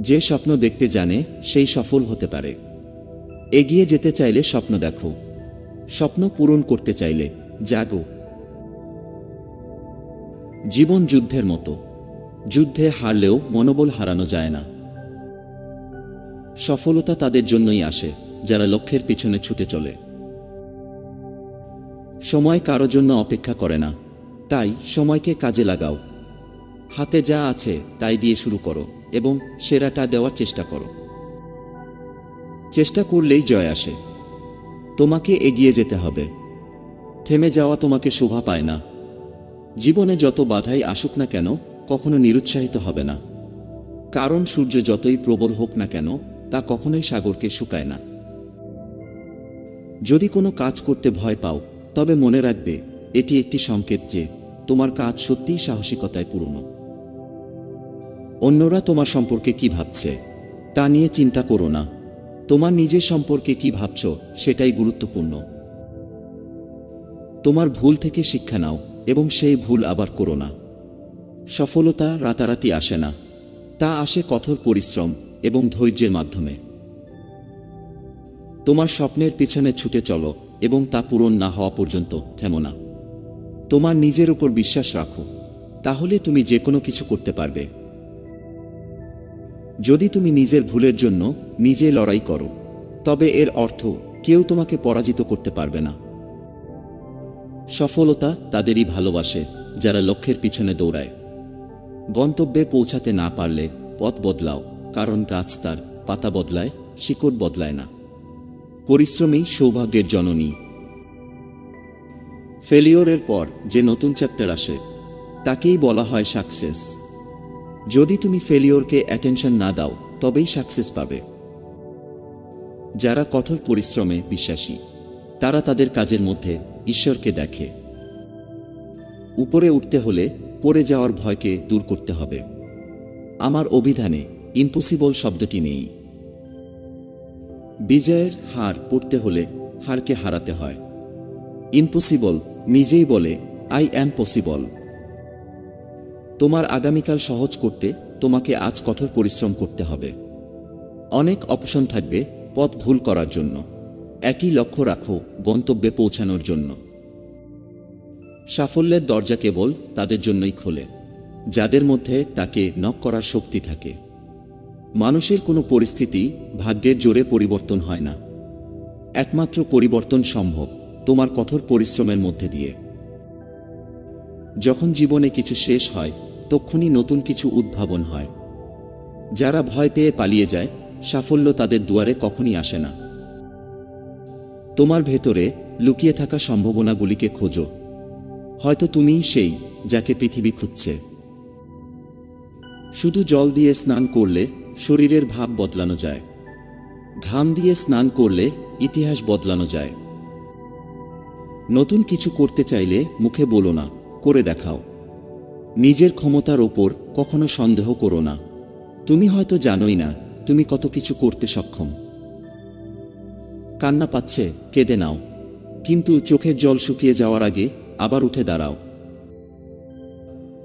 যে স্বপ্ন দেখতে জানে সেই সফল হতে পারে। এগিয়ে যেতে চাইলে স্বপ্ন দেখো, স্বপ্ন পূরণ করতে চাইলে জাগো। জীবন যুদ্ধের মতো, যুদ্ধে হারলেও মনোবল হারানো যায় না। সফলতা তাদের জন্যই আসে যারা লক্ষ্যের পিছনে ছুটে চলে। সময় কারো জন্য অপেক্ষা করে না, তাই সময়কে কাজে লাগাও। হাতে যা আছে তাই দিয়ে শুরু করো এবং সেরাটা দেওয়ার চেষ্টা করো। চেষ্টা করলেই জয় আসে। তোমাকে এগিয়ে যেতে হবে। থেমে যাওয়া তোমাকে শোভা পায় না। জীবনে যত বাধাই আসুক না কেন কখনো নিরুৎসাহিত হবে না, কারণ সূর্য যতই প্রবল হোক না কেন তা কখনোই সাগরকে শুকায় না। যদি কোনো কাজ করতে ভয় পাও তবে মনে রাখবে এটি একটি সংকেত যে তোমার কাজ সত্যিই সাহসিকতায় পূর্ণ। অন্যরা তোমার সম্পর্কে কি ভাবছে তা নিয়ে চিন্তা করো না, তোমার নিজের সম্পর্কে কি ভাবছ সেটাই গুরুত্বপূর্ণ। তোমার ভুল থেকে শিক্ষা নাও এবং সেই ভুল আবার করো না। সফলতা রাতারাতি আসে না, তা আসে কঠোর পরিশ্রম এবং ধৈর্যের মাধ্যমে। তোমার স্বপ্নের পিছনে ছুটে চলো এবং তা পূরণ না হওয়া পর্যন্ত থেমো না। তোমার নিজের উপর বিশ্বাস রাখো, তাহলে তুমি যে কোনো কিছু করতে পারবে। যদি তুমি নিজের ভুলের জন্য নিজে লড়াই করো তবে এর অর্থ কেউ তোমাকে পরাজিত করতে পারবে না। সফলতা তাদেরই ভালোবাসে যারা লক্ষ্যের পিছনে দৌড়ায়। গন্তব্যে পৌঁছাতে না পারলে পথ বদলাও, কারণ গাছ তার পাতা বদলায়, শিকড় বদলায় না। পরিশ্রমী সৌভাগ্যের জননী। ফেলিওরের পর যে নতুন চ্যাপ্টার আসে তাকেই বলা হয় সাকসেস। যদি তুমি ফেলিওরকে অ্যাটেনশন না দাও তবেই সাকসেস পাবে। যারা কঠোর পরিশ্রমে বিশ্বাসী তারা তাদের কাজের মধ্যে ঈশ্বরকে দেখে। উপরে উঠতে হলে পড়ে যাওয়ার ভয়কে দূর করতে হবে। আমার অভিধানে ইম্পসিবল শব্দটি নেই। বিজয়ের হার পড়তে হলে হারকে হারাতে হয়। ইম্পসিবল নিজেই বলে আই অ্যাম পসিবল। তোমার আগামীকাল সহজ করতে তোমাকে আজ কঠোর পরিশ্রম করতে হবে। অনেক অপশন থাকবে পথ ভুল করার জন্য, একই লক্ষ্য রাখো গন্তব্যে পৌঁছানোর জন্য। সাফল্যের দরজা কেবল তাদের জন্যই খোলে যাদের মধ্যে তাকে নক করার শক্তি থাকে। মানুষের কোনো পরিস্থিতি ভাগ্যের জোরে পরিবর্তন হয় না, একমাত্র পরিবর্তন সম্ভব তোমার কঠোর পরিশ্রমের মধ্যে দিয়ে। যখন জীবনে কিছু শেষ হয় তখনই নতুন কিছু উদ্ভাবন হয়। যারা ভয় পেয়ে পালিয়ে যায় সাফল্য তাদের দুয়ারে কখনই আসে না। তোমার ভেতরে লুকিয়ে থাকা সম্ভাবনাগুলিকে খোঁজো, হয়তো তুমিই সেই যাকে পৃথিবী খুঁজছে। শুধু জল দিয়ে স্নান করলে শরীরের ভাব বদলানো যায়, ঘাম দিয়ে স্নান করলে ইতিহাস বদলানো যায়। নতুন কিছু করতে চাইলে মুখে বলো না, করে দেখাও। নিজের ক্ষমতার ওপর কখনো সন্দেহ করো না। তুমি হয়তো জানোই না তুমি কত কিছু করতে সক্ষম। কান্না পাচ্ছে, কেঁদে নাও, কিন্তু চোখের জল শুকিয়ে যাওয়ার আগে আবার উঠে দাঁড়াও।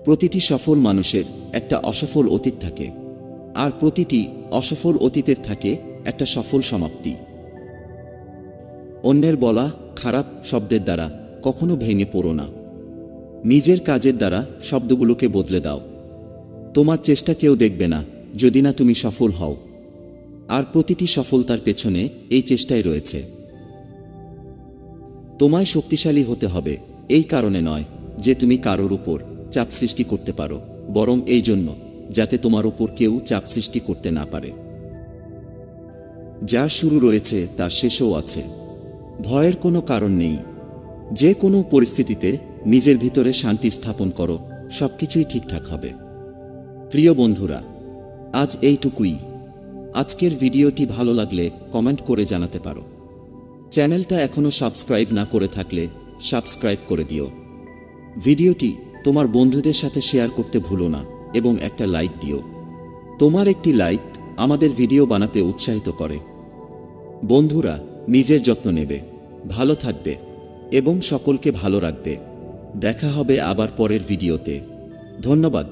প্রতিটি সফল মানুষের একটা অসফল অতীত থাকে, আর প্রতিটি অসফল অতীতের থাকে একটা সফল সমাপ্তি। অন্যের বলা খারাপ শব্দের দ্বারা কখনো ভেঙে পড়ো না। নিজের কাজের দ্বারা শব্দগুলোকে বদলে দাও। তোমার চেষ্টা কেউ দেখবে না যদি না তুমি সফল হও, আর প্রতিটি সফলতার পেছনে এই চেষ্টাই রয়েছে। তোমায় শক্তিশালী হতে হবে এই কারণে নয় যে তুমি কারোর উপর চাপ সৃষ্টি করতে পারো, বরং এই জন্য যাতে তোমার উপর কেউ চাপ সৃষ্টি করতে না পারে। যার শুরু রয়েছে তার শেষও আছে। ভয়ের কোনো কারণ নেই। যে কোনো পরিস্থিতিতে নিজের ভিতরে শান্তি স্থাপন করো, সবকিছুই ঠিকঠাক হবে। প্রিয় বন্ধুরা, আজ এইটুকুই। আজকের ভিডিওটি ভালো লাগলে কমেন্ট করে জানাতে পারো। চ্যানেলটা এখনো সাবস্ক্রাইব না করে থাকলে সাবস্ক্রাইব করে দিও। ভিডিওটি তোমার বন্ধুদের সাথে শেয়ার করতে ভুলো না এবং একটা লাইক দিও। তোমার একটি লাইক আমাদের ভিডিও বানাতে উৎসাহিত করে। বন্ধুরা, নিজের যত্ন নেবে, ভালো থাকবে এবং সকলকে ভালো রাখবে। দেখা হবে আবার পরের ভিডিওতে। ধন্যবাদ।